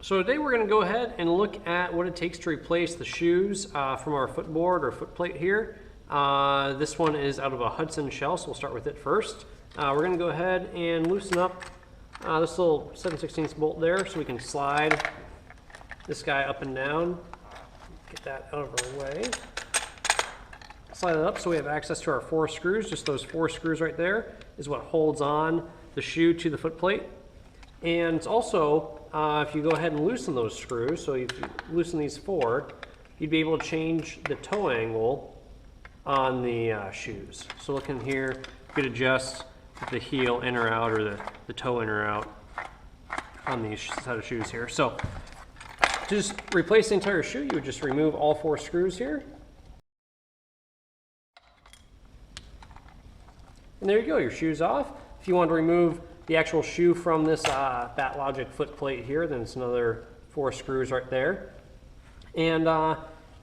So today we're going to go ahead and look at what it takes to replace the shoes from our footboard or footplate here. This one is out of a Hudson shell, so we'll start with it first. We're going to go ahead and loosen up this little 7/16 bolt there so we can slide this guy up and down. Get that out of our way. Slide it up so we have access to our 4 screws. Just those 4 screws right there is what holds on the shoe to the footplate. And it's also, if you go ahead and loosen those screws, so if you loosen these 4, you'd be able to change the toe angle on the shoes. So look in here, you could adjust the heel in or out, or the toe in or out on these set of shoes here. So to just replace the entire shoe, you would just remove all 4 screws here. And there you go, your shoe's off. If you want to remove the actual shoe from this BatLogic foot plate here, then it's another 4 screws right there. And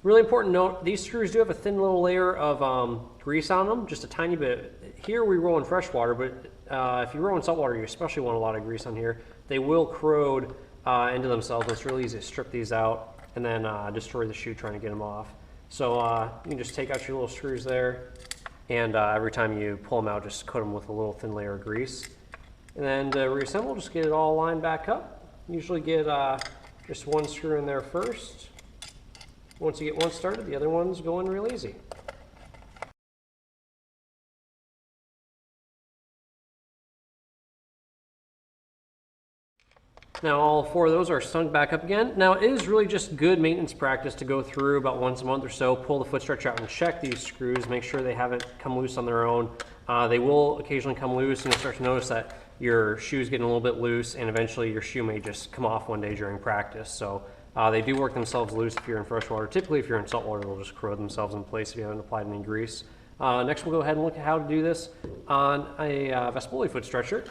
really important note, these screws do have a thin little layer of grease on them, just a tiny bit. Here we roll in fresh water, but if you roll in salt water, you especially want a lot of grease on here. They will corrode into themselves, and it's really easy to strip these out and then destroy the shoe trying to get them off. So you can just take out your little screws there, and every time you pull them out, just coat them with a little thin layer of grease. And then to reassemble, just get it all lined back up. Usually get just 1 screw in there first. Once you get one started, the other ones go in real easy. Now all 4 of those are sunk back up again. Now it is really just good maintenance practice to go through about once a month or so, pull the foot stretch out and check these screws, make sure they haven't come loose on their own. They will occasionally come loose, and you'll start to notice that your shoe's getting a little bit loose, and eventually your shoe may just come off one day during practice. So they do work themselves loose if you're in fresh water. Typically if you're in salt water, they'll just corrode themselves in place if you haven't applied any grease. Next we'll go ahead and look at how to do this on a Vespoli foot stretcher.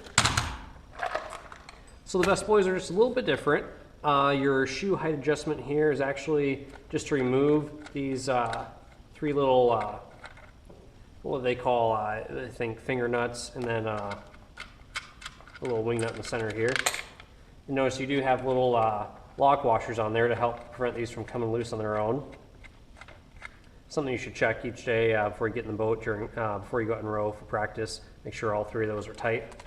So the Vespolis are just a little bit different. Your shoe height adjustment here is actually just to remove these 3 little, what do they call, I think finger nuts, and then a little wing nut in the center here. You notice you do have little lock washers on there to help prevent these from coming loose on their own. Something you should check each day before you get in the boat, before you go out and row for practice. Make sure all 3 of those are tight.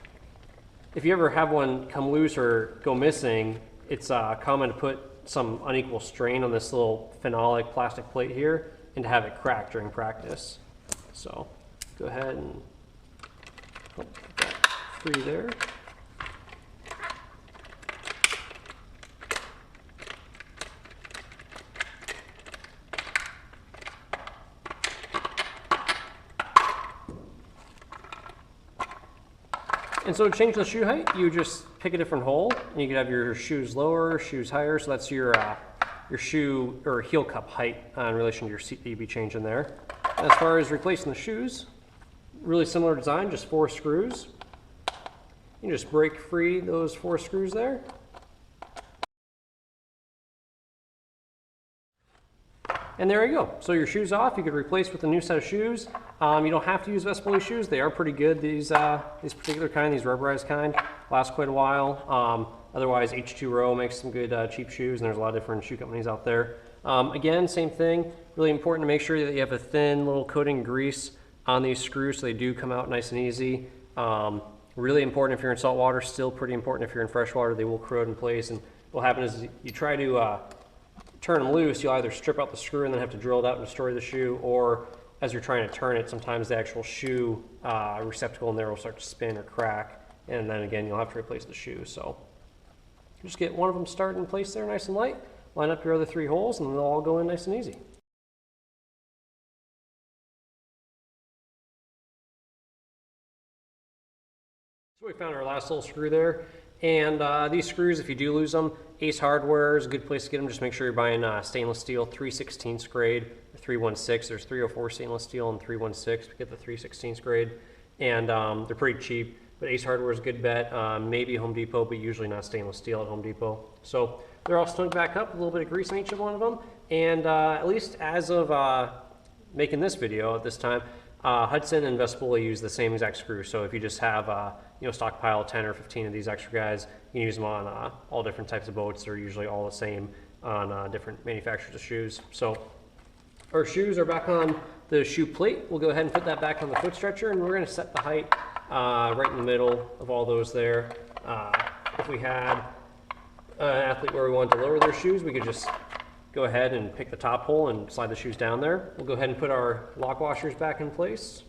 If you ever have one come loose or go missing, it's common to put some unequal strain on this little phenolic plastic plate here and to have it crack during practice. So go ahead and get that free there. And so to change the shoe height, you just pick a different hole, and you can have your shoes lower, shoes higher. So that's your shoe or heel cup height in relation to your seat that you'd be changing there. As far as replacing the shoes, really similar design, just 4 screws. You can just break free those 4 screws there. And there you go. So your shoe's off. You could replace with a new set of shoes. You don't have to use Vespoli shoes. They are pretty good. These particular kind, these rubberized kind, last quite a while. Otherwise, H2O makes some good cheap shoes, and there's a lot of different shoe companies out there. Again, same thing. Really important to make sure that you have a thin little coating of grease on these screws so they do come out nice and easy. Really important if you're in salt water. Still pretty important if you're in fresh water. They will corrode in place. And what will happen is you try to turn them loose, you'll either strip out the screw and then have to drill it out and destroy the shoe, or as you're trying to turn it, sometimes the actual shoe receptacle in there will start to spin or crack, and then again you'll have to replace the shoe. So just get one of them started in place there nice and light, line up your other 3 holes, and they'll all go in nice and easy. So we found our last little screw there. And these screws, if you do lose them, Ace Hardware is a good place to get them. Just make sure you're buying stainless steel 3/16 grade or 3/16. There's 304 stainless steel and 3/16. Get the 3/16 grade, and they're pretty cheap. But Ace Hardware is a good bet. Maybe Home Depot, but usually not stainless steel at Home Depot. So they're all stunk back up, a little bit of grease on each of one of them. And at least as of making this video at this time, Hudson and Vespoli use the same exact screw. So if you just have stockpile 10 or 15 of these extra guys. You can use them on all different types of boats. They're usually all the same on different manufacturers of shoes. So our shoes are back on the shoe plate. We'll go ahead and put that back on the foot stretcher, and we're going to set the height right in the middle of all those there. If we had an athlete where we wanted to lower their shoes, we could just go ahead and pick the top hole and slide the shoes down there. We'll go ahead and put our lock washers back in place.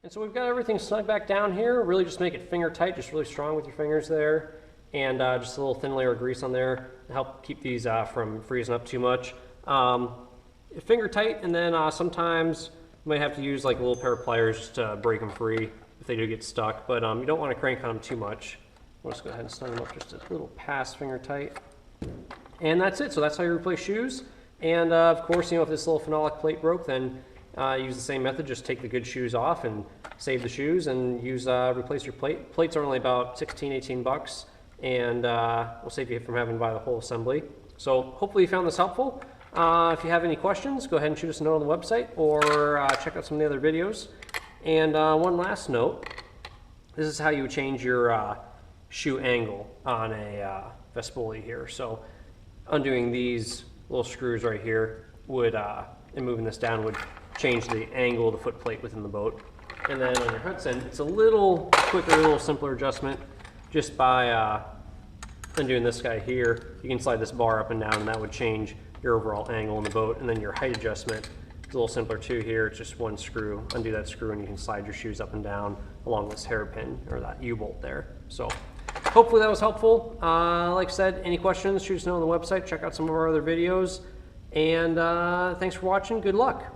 And so we've got everything snug back down here. Really just make it finger tight, just really strong with your fingers there. And just a little thin layer of grease on there to help keep these from freezing up too much. Finger tight, and then sometimes you might have to use like a little pair of pliers just to break them free if they do get stuck, but you don't want to crank on them too much. We'll just go ahead and snug them up just a little past finger tight. And that's it. So that's how you replace shoes. And of course, if this little phenolic plate broke, then use the same method. Just take the good shoes off and save the shoes and use replace your plate. Plates are only about 16, 18 bucks, and we'll save you from having to buy the whole assembly. So hopefully you found this helpful. If you have any questions, go ahead and shoot us a note on the website, or check out some of the other videos. And one last note, this is how you change your shoe angle on a Vespoli here. So undoing these little screws right here would, and moving this down would change the angle of the foot plate within the boat. And then on your Hudson, it's a little quicker, a little simpler adjustment. Just by undoing this guy here, you can slide this bar up and down, and that would change your overall angle in the boat. And then your height adjustment is a little simpler too here. It's just one screw. Undo that screw and you can slide your shoes up and down along this hairpin or that U-bolt there. So hopefully that was helpful. Like I said, any questions, shoot us a note on the website. Check out some of our other videos. And thanks for watching. Good luck.